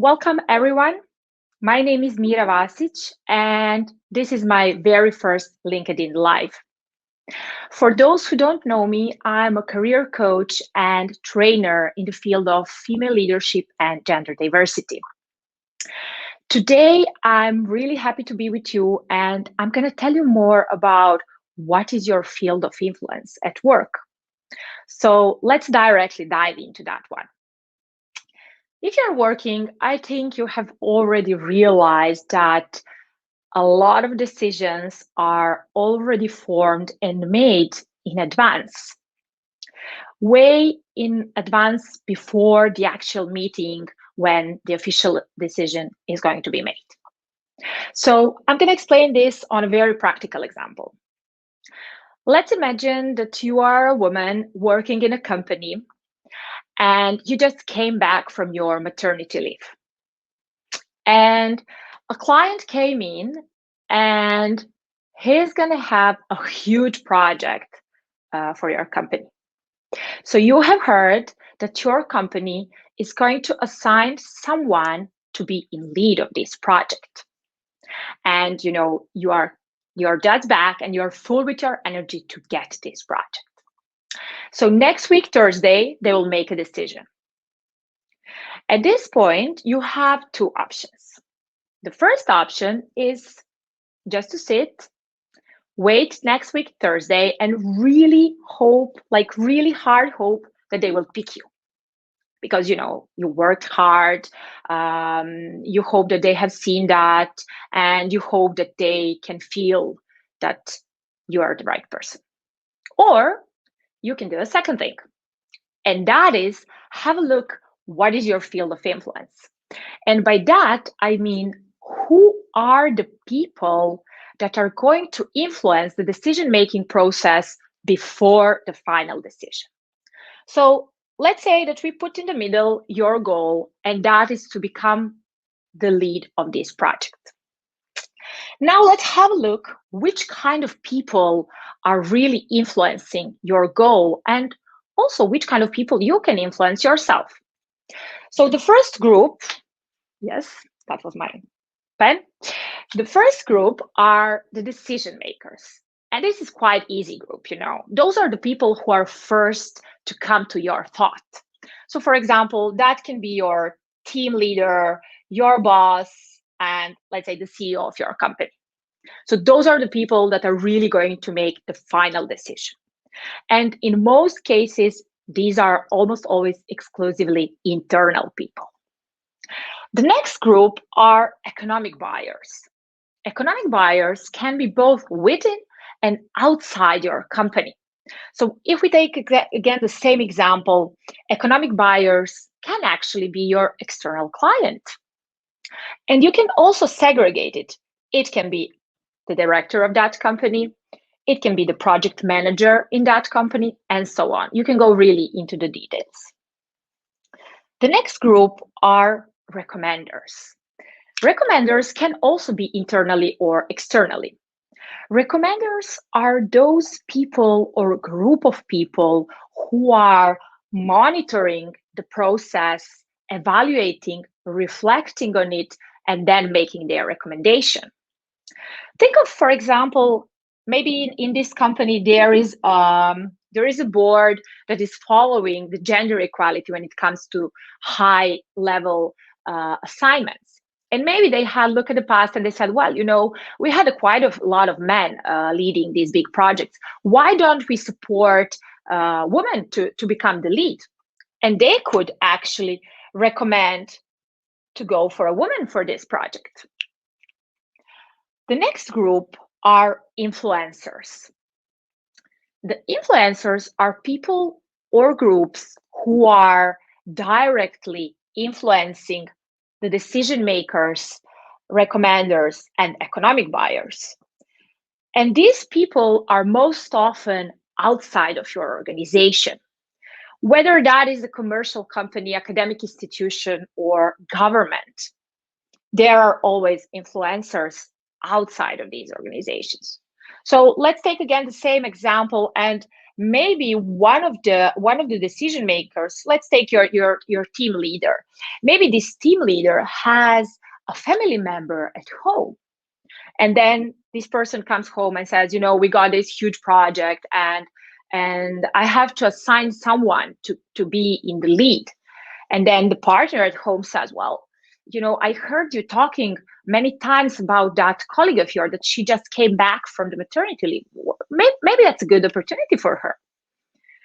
Welcome, everyone. My name is Mira Vasic, and this is my very first LinkedIn Live. For those who don't know me, I'm a career coach and trainer in the field of female leadership and gender diversity. Today, I'm really happy to be with you, and I'm going to tell you more about what is your field of influence at work. So let's directly dive into that one. If you're working, I think you have already realized that a lot of decisions are already formed and made in advance, way in advance before the actual meeting when the official decision is going to be made. So I'm going to explain this on a very practical example. Let's imagine that you are a woman working in a company and you just came back from your maternity leave. And a client came in and he's going to have a huge project for your company. So you have heard that your company is going to assign someone to be in lead of this project. And you're just back and you're full with your energy to get this project. So next week, Thursday, they will make a decision. At this point, you have two options. The first option is just to sit, wait next week, Thursday, and really hope, like really hard hope that they will pick you. Because, you worked hard, you hope that they have seen that, and you hope that they can feel that you are the right person. Or you can do a second thing, and that is have a look, what is your field of influence? And by that, I mean, who are the people that are going to influence the decision-making process before the final decision? So let's say that we put in the middle your goal, and that is to become the lead of this project. Now let's have a look which kind of people are really influencing your goal, and also which kind of people you can influence yourself. So the first group, yes, that was my pen. The first group are the decision makers. And this is quite easy group, Those are the people who are first to come to your thought. So for example, that can be your team leader, your boss, and let's say the CEO of your company. So those are the people that are really going to make the final decision. And in most cases, these are almost always exclusively internal people. The next group are economic buyers. Economic buyers can be both within and outside your company. So if we take again the same example, economic buyers can actually be your external client. And you can also segregate it. It can be the director of that company, it can be the project manager in that company, and so on. You can go really into the details. The next group are recommenders. Recommenders can also be internally or externally. Recommenders are those people or group of people who are monitoring the process, evaluating, reflecting on it, and then making their recommendation. Think of, for example, maybe in this company there is a board that is following the gender equality when it comes to high level assignments. And maybe they had looked at the past and they said, well, we had quite a lot of men leading these big projects. Why don't we support women to become the lead? And they could actually recommend to go for a woman for this project. The next group are influencers. The influencers are people or groups who are directly influencing the decision makers, recommenders, and economic buyers. And these people are most often outside of your organization, whether that is a commercial company, academic institution, or government. There are always influencers outside of these organizations. So let's take again the same example, and maybe one of the decision makers, let's take your team leader. Maybe this team leader has a family member at home, and then this person comes home and says, we got this huge project, and I have to assign someone to be in the lead. And then the partner at home says, well, I heard you talking many times about that colleague of yours that she just came back from the maternity leave. Maybe that's a good opportunity for her.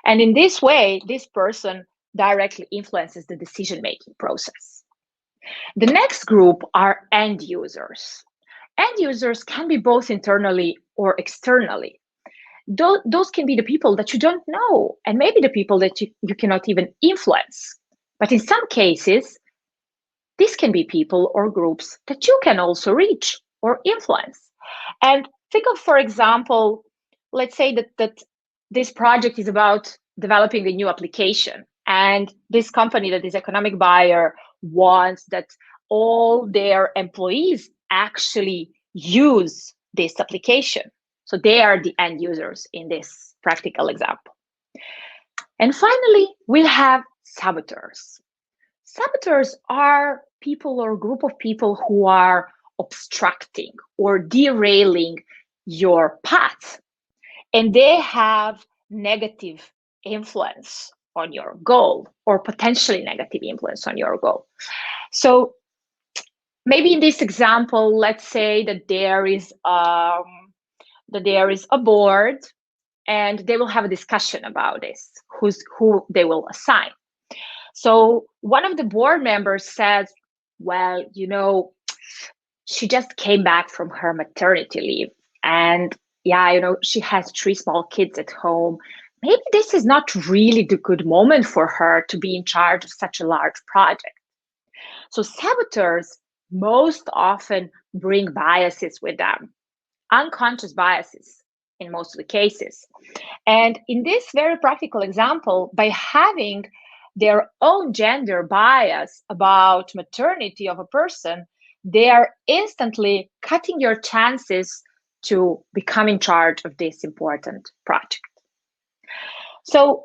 And in this way, this person directly influences the decision-making process. The next group are end users. End users can be both internally or externally. Those can be the people that you don't know, and maybe the people that you cannot even influence. But in some cases, this can be people or groups that you can also reach or influence. And think of, for example, let's say that this project is about developing a new application, and this company that is economic buyer wants that all their employees actually use this application. So they are the end users in this practical example. And finally, we have saboteurs. Saboteurs are people or group of people who are obstructing or derailing your path, and they have negative influence on your goal, or potentially negative influence on your goal. So maybe in this example, let's say that there is a board, and they will have a discussion about this, who they will assign. So one of the board members says, well, she just came back from her maternity leave, and yeah, she has 3 small kids at home. Maybe this is not really the good moment for her to be in charge of such a large project. So saboteurs most often bring biases with them, unconscious biases in most of the cases. And in this very practical example, by having their own gender bias about maternity of a person, they are instantly cutting your chances to become in charge of this important project. So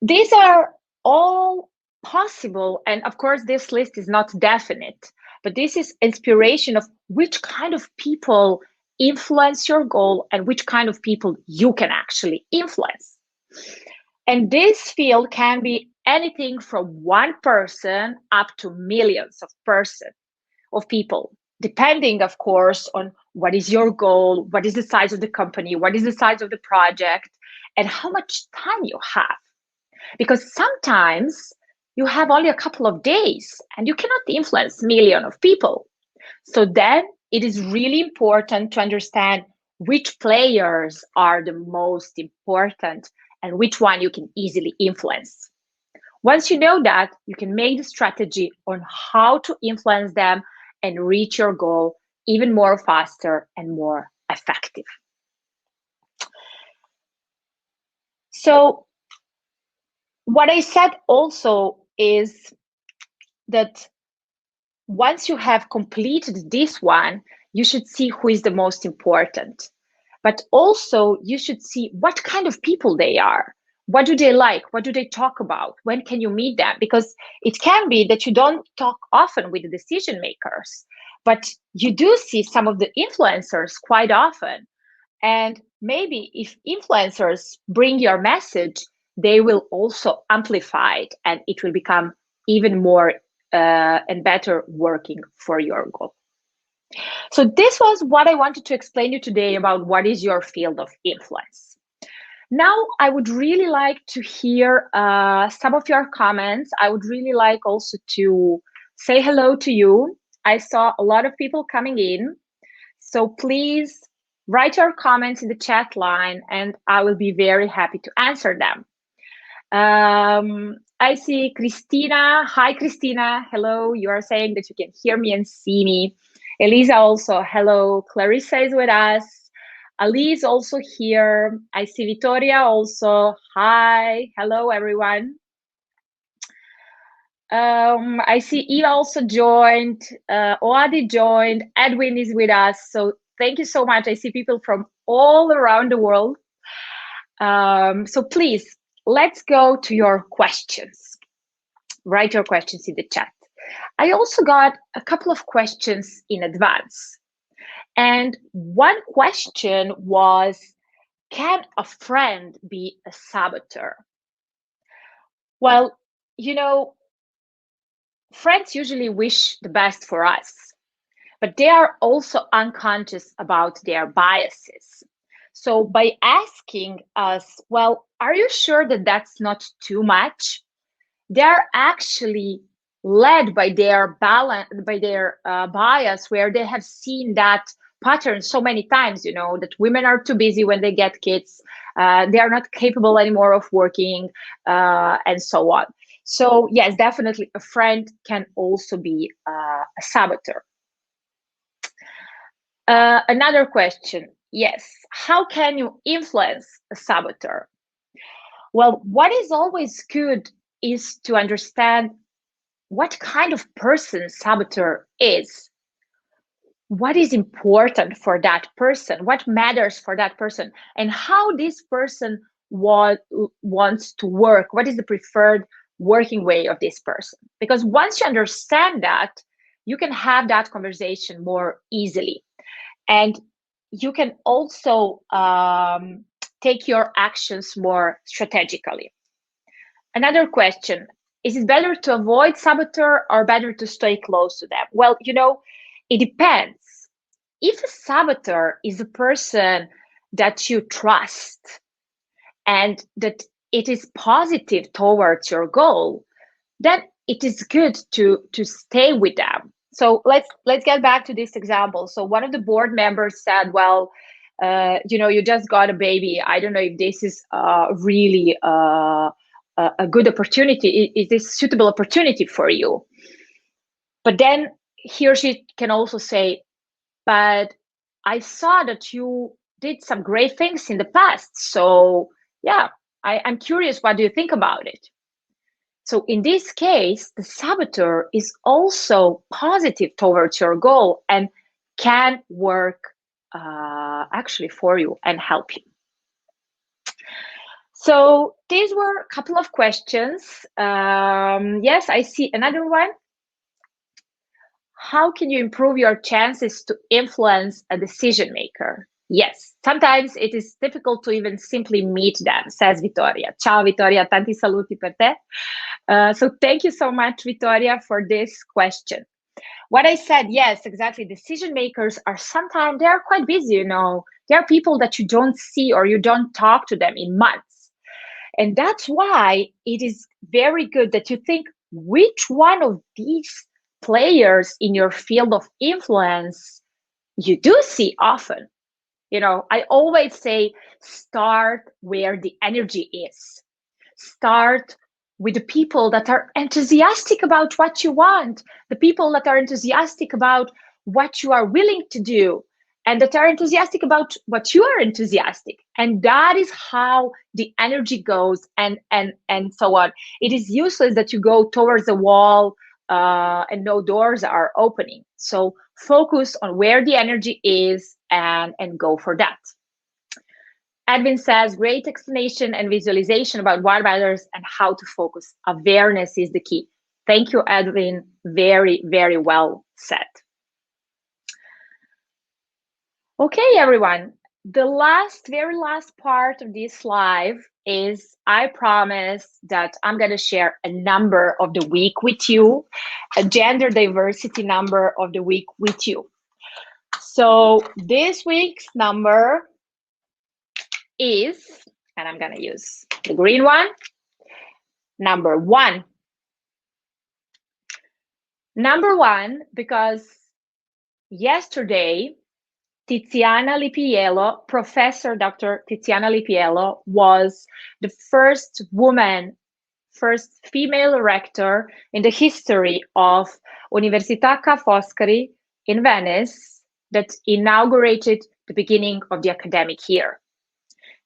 these are all possible, and of course this list is not definite, but this is inspiration of which kind of people influence your goal and which kind of people you can actually influence. And this field can be anything from one person up to millions of people, depending, of course, on what is your goal, what is the size of the company, what is the size of the project, and how much time you have. Because sometimes you have only a couple of days and you cannot influence millions of people. So then it is really important to understand which players are the most important and which one you can easily influence. Once you know that, you can make the strategy on how to influence them and reach your goal even more faster and more effective. So what I said also is that once you have completed this one, you should see who is the most important. But also you should see what kind of people they are. What do they like? What do they talk about? When can you meet them? Because it can be that you don't talk often with the decision makers, but you do see some of the influencers quite often. And maybe if influencers bring your message, they will also amplify it, and it will become even more and better working for your goal. So this was what I wanted to explain you today about what is your field of influence. Now, I would really like to hear some of your comments. I would really like also to say hello to you. I saw a lot of people coming in. So please write your comments in the chat line, and I will be very happy to answer them. I see Christina. Hi, Christina. Hello. You are saying that you can hear me and see me. Elisa also. Hello. Clarissa is with us. Ali is also here. I see Vittoria also. Hi. Hello, everyone. I see Eva also joined. Oadi joined. Edwin is with us. So thank you so much. I see people from all around the world. So please, let's go to your questions. Write your questions in the chat. I also got a couple of questions in advance. And one question was, can a friend be a saboteur? Well, you know, friends usually wish the best for us, but they are also unconscious about their biases. So by asking us, well, are you sure that that's not too much? They're actually led by their balance, by their bias, where they have seen that pattern so many times, that women are too busy when they get kids, they are not capable anymore of working, and so on. So yes, definitely a friend can also be a saboteur. Another question, yes, how can you influence a saboteur? Well, what is always good is to understand what kind of person saboteur is, what is important for that person, what matters for that person, and how this person wants to work, what is the preferred working way of this person. Because once you understand that, you can have that conversation more easily, and you can also take your actions more strategically. Another question, is it better to avoid saboteur or better to stay close to them? Well, it depends. If a saboteur is a person that you trust and that it is positive towards your goal, then it is good to stay with them. So let's get back to this example. So one of the board members said, well, you just got a baby. I don't know if this is really a good opportunity. Is this a suitable opportunity for you? But then he or she can also say, but I saw that you did some great things in the past. So yeah, I'm curious, what do you think about it? So in this case, the saboteur is also positive towards your goal and can work actually for you and help you. So these were a couple of questions. Yes, I see another one. How can you improve your chances to influence a decision maker? Yes, sometimes it is difficult to even simply meet them, says Vittoria. Ciao, Vittoria, tanti saluti per te. So thank you so much, Vittoria, for this question. What I said, yes, exactly. Decision makers are sometimes, they are quite busy, They are people that you don't see or you don't talk to them in months. And that's why it is very good that you think which one of these players in your field of influence you do see often. I always say, start where the energy is. Start with the people that are enthusiastic about what you want, the people that are enthusiastic about what you are willing to do, and that are enthusiastic about what you are enthusiastic. And that is how the energy goes, and so on. It is useless that you go towards the wall and no doors are opening. So focus on where the energy is and go for that. Edwin says, great explanation and visualization about what matters and how to focus. Awareness is the key. Thank you, Edwin. Very, very well said. Okay, everyone. The very last part of this live is, I promise that I'm going to share a number of the week with you, a gender diversity number of the week with you. So this week's number is, and I'm going to use the green one, number 1. Number 1, because yesterday, Tiziana Lipiello, Professor Dr. Tiziana Lipiello, was the first female rector in the history of Università Ca' Foscari in Venice that inaugurated the beginning of the academic year.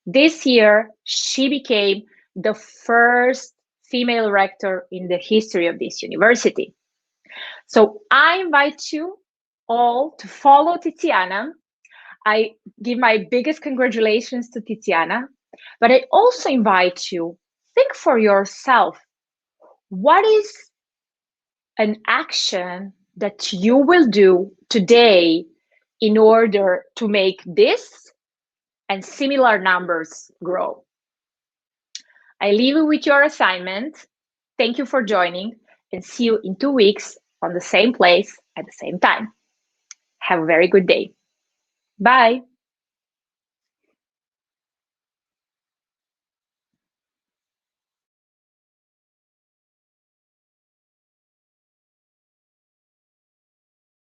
This year, she became the first female rector in the history of this university. So I invite you all to follow Tiziana. I give my biggest congratulations to Tiziana. But I also invite you, think for yourself, what is an action that you will do today in order to make this and similar numbers grow? I leave you with your assignment. Thank you for joining, and see you in 2 weeks on the same place at the same time. Have a very good day. Bye.